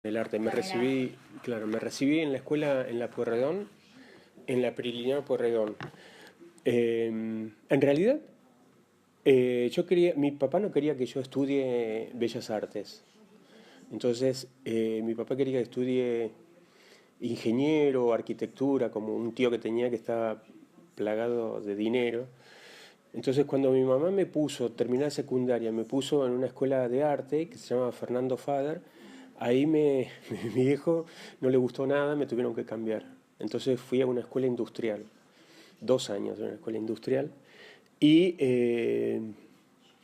El arte, me con el arte. recibí, claro, me recibí en la escuela en la Pueyrredón, en la Prilineal Pueyrredón. En realidad, yo quería, mi papá no quería que yo estudie Bellas Artes. Entonces, mi papá quería que estudie ingeniero, arquitectura, como un tío que tenía que estaba plagado de dinero. Entonces, cuando mi mamá me puso, terminé la secundaria, me puso en una escuela de arte que se llama Fernando Fader, ahí mi viejo no le gustó nada, me tuvieron que cambiar. Entonces fui a una escuela industrial, 2 años en una escuela industrial, y, eh,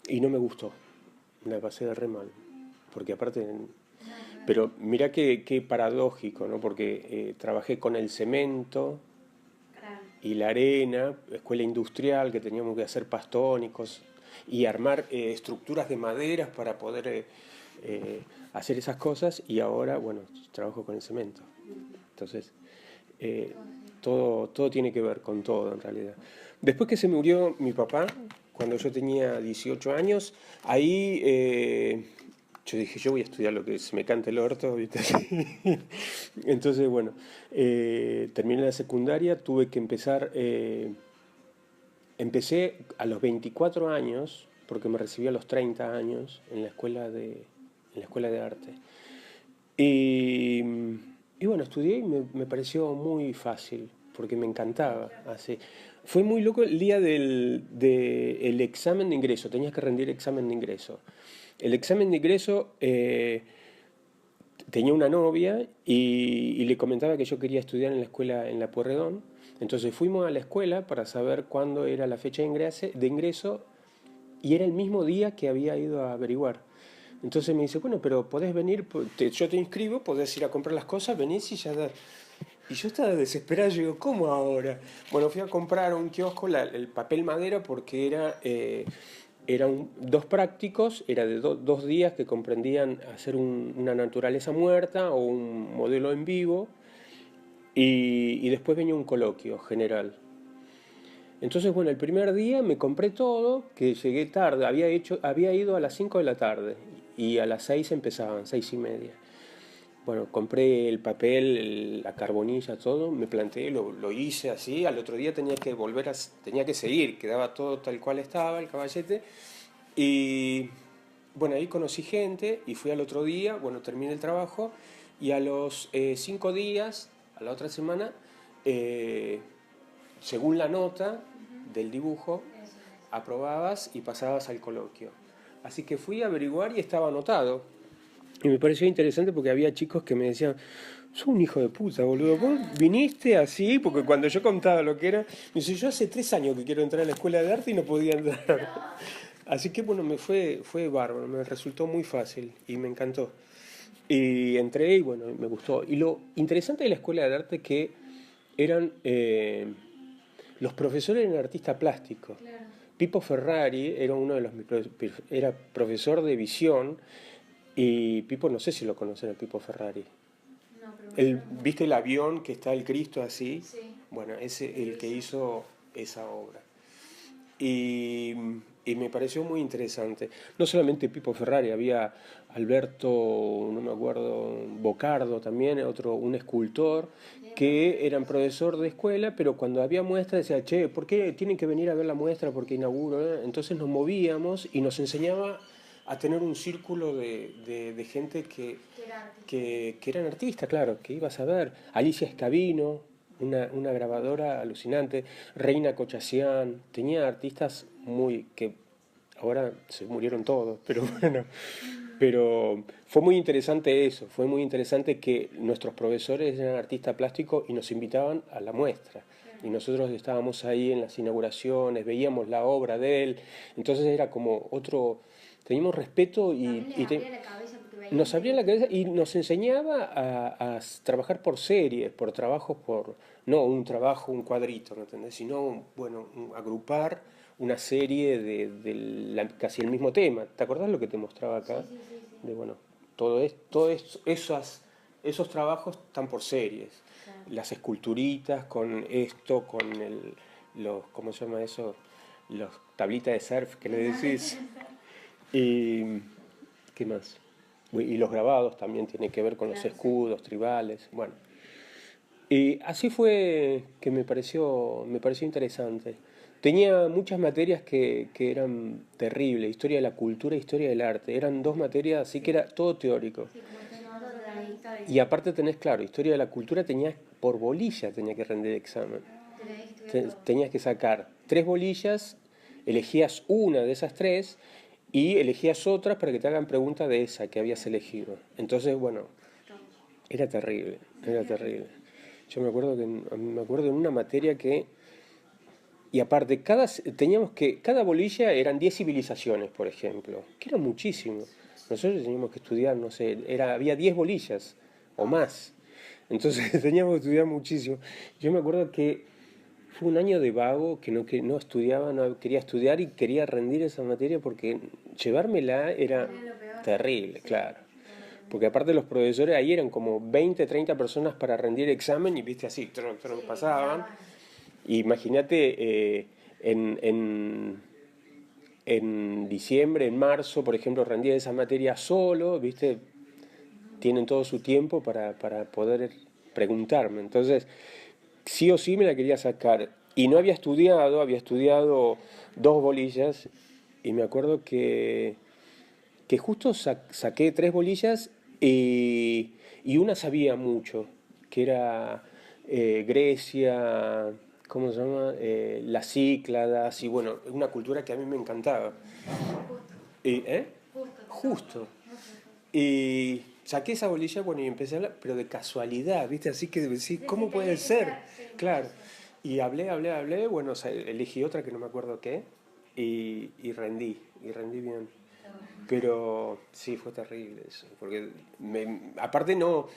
y no me gustó, la pasé de re mal, porque aparte, Nada que ver. pero mira qué paradójico, ¿no? Porque trabajé con el cemento Claro. y la arena, escuela industrial, que teníamos que hacer pastónicos y armar estructuras de maderas para poder hacer esas cosas, y ahora, bueno, trabajo con el cemento. Entonces, eh, Todo sí. todo tiene que ver con todo en realidad. Después que se murió mi papá, cuando yo tenía 18 años, ahí yo dije, yo voy a estudiar lo que se me cante el orto, ¿viste? Entonces, bueno, terminé la secundaria, tuve que empezar, empecé a los 24 años, porque me recibí a los 30 años en la escuela de arte. Y, y bueno, estudié y me pareció muy fácil, porque me encantaba. Claro. Así. Fue muy loco el día del examen de ingreso, tenías que rendir examen de ingreso. El examen de ingreso, tenía una novia y le comentaba que yo quería estudiar en la escuela en la Pueyrredón. Entonces fuimos a la escuela para saber cuándo era la fecha de ingreso, y era el mismo día que había ido a averiguar. Entonces me dice, bueno, pero podés venir, yo te inscribo, podés ir a comprar las cosas, venís y ya da. Y yo estaba desesperado, yo digo, ¿cómo ahora? Bueno, fui a comprar a un kiosco el papel madera porque eran dos prácticos, era de 2 días que comprendían hacer una naturaleza muerta o un modelo en vivo, y después venía un coloquio general. Entonces, bueno, el primer día me compré todo, que llegué tarde, había ido a las 5 de la tarde y a las 6 empezaban, 6:30. Bueno, compré el papel, la carbonilla, todo, me planteé, lo hice así, al otro día tenía que seguir, quedaba todo tal cual estaba, el caballete, y bueno, ahí conocí gente y fui al otro día, bueno, terminé el trabajo, y a los 5 días, a la otra semana, eh, según la nota Ujú. del dibujo, Eso es. aprobabas y pasabas al coloquio. Así que fui a averiguar y estaba anotado. Y me pareció interesante porque había chicos que me decían, sos un hijo de puta, boludo, vos viniste así, porque cuando yo contaba lo que era, me dice, yo hace 3 años que quiero entrar a la escuela de arte y no podía entrar. Así que bueno, fue bárbaro, me resultó muy fácil y me encantó. Y entré y bueno, me gustó. Y lo interesante de la escuela de arte que eran, los profesores eran artistas plásticos. Claro. Pipo Ferrari era uno de era profesor de visión, y Pipo, no sé si lo conocen a Pipo Ferrari. No, pero me suena mucho. ¿Viste el avión que está el Cristo así? Sí, Bueno, ese sí lo el que hizo. hizo esa obra. Y, y me pareció muy interesante. No solamente Pipo Ferrari, había Alberto, no me acuerdo, Bocardo también, otro, un escultor, Epa. que eran profesor de escuela, pero cuando había muestra decía, che, ¿por qué tienen que venir a ver la muestra? Porque inauguro, ¿eh? Entonces nos movíamos y nos enseñaba a tener un círculo de gente Que era artista. que eran artistas, claro, que ibas a ver. Alicia Escabino, una grabadora alucinante, Reina Cochasián, tenía artistas que ahora se murieron todos, pero bueno, pero fue muy interesante eso, fue muy interesante que nuestros profesores eran artistas plásticos y nos invitaban a la muestra. Claro. Y nosotros estábamos ahí en las inauguraciones, veíamos la obra de él, entonces era como otro, teníamos respeto También les abría la cabeza porque veían nos abría la que. cabeza y nos enseñaba a trabajar por series, por trabajos, no un trabajo, un cuadrito, ¿no entendés? Sino, bueno, agrupar una serie casi el mismo tema. ¿Te acordás lo que te mostraba Sí, acá? sí, sí, sí. De, bueno, esos trabajos están por series. Claro. Las esculturitas con esto, ¿cómo se llama eso? Los tablitas de surf que le Las decís. tabletas de surf. Y, ¿qué más? Y los grabados también tienen que ver con los escudos tribales. Bueno, y así fue que me pareció interesante. Tenía muchas materias que eran terribles, historia de la cultura e historia del arte. Eran dos materias, así que era todo teórico. Sí, como estás hablando de la historia. Y aparte tenés, claro, historia de la cultura tenías por bolilla, tenía que rendir examen. Tenés que estudiar todo. Tenías que sacar 3 bolillas, elegías una de esas 3 y elegías otras para que te hagan preguntas de esa que habías elegido. Entonces, bueno, era terrible, era terrible. Yo me acuerdo en una materia que, y aparte, cada bolilla eran 10 civilizaciones, por ejemplo, que era muchísimo. Nosotros teníamos que estudiar, no sé, había 10 bolillas o más. Entonces teníamos que estudiar muchísimo. Yo me acuerdo que fue un año de vago, que no estudiaba, no quería estudiar y quería rendir esa materia porque llevármela era terrible, claro. Porque aparte los profesores ahí eran como 20, 30 personas para rendir examen y viste así, pasaban. Imagínate en diciembre, en marzo, por ejemplo, rendía esa materia solo, viste, tienen todo su tiempo para poder preguntarme. Entonces, sí o sí me la quería sacar. Y no había estudiado 2 bolillas y me acuerdo que justo saqué 3 bolillas y una sabía mucho, que era Grecia, ¿cómo se llama? Las Cícladas y bueno, una cultura que a mí me encantaba. ¿Eh? Justo. Y saqué esa bolilla, bueno, y empecé a hablar, pero de casualidad, ¿viste? Así que decís, ¿cómo puede ser? Claro. Y hablé, bueno, o sea, elegí otra que no me acuerdo qué, y rendí bien. Pero sí, fue terrible eso, porque aparte no,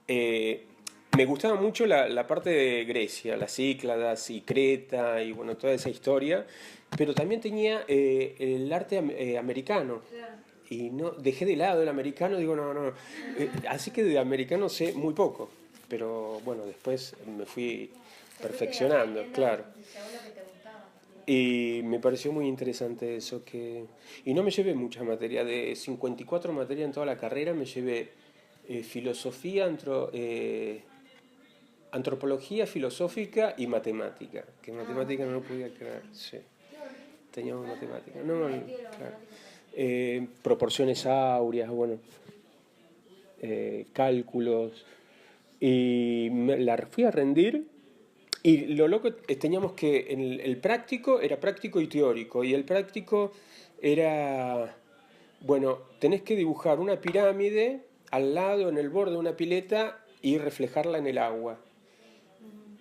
me gustaba mucho la parte de Grecia, las Cícladas y Creta y bueno, toda esa historia, pero también tenía el arte americano. Y no dejé de lado el americano, digo, no. Así que de americano sé muy poco, pero bueno, después me fui perfeccionando, claro. Y me pareció muy interesante eso que... Y no me llevé mucha materia, de 54 materias en toda la carrera me llevé filosofía, antropología filosófica y matemática, que matemática no lo podía creer, sí. Teníamos matemática, no, claro. Proporciones áureas, bueno, cálculos, y la fui a rendir y lo loco teníamos que el práctico era práctico y teórico y el práctico era, bueno, tenés que dibujar una pirámide al lado en el borde de una pileta y reflejarla en el agua.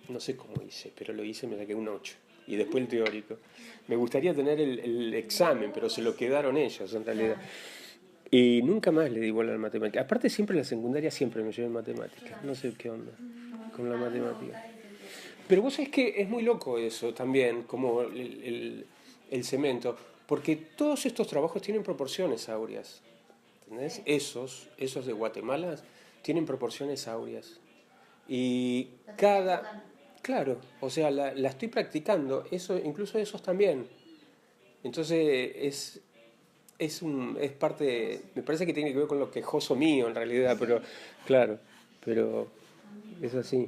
No sé cómo hice, pero lo hice, me saqué un 8 y después el teórico. Me gustaría tener el examen, pero se lo quedaron ellos en realidad. Y nunca más le di bola a la matemática. Aparte siempre en la secundaria siempre me llevé en matemática. No sé qué onda con la matemática. Pero vos sabés que es muy loco eso también, como el cemento. Porque todos estos trabajos tienen proporciones áureas. ¿Entendés? Esos de Guatemala tienen proporciones áureas. Y cada... Claro, o sea, la estoy practicando. Eso, incluso esos también. Entonces es parte, me parece que tiene que ver con lo quejoso mío en realidad, pero claro, pero es así.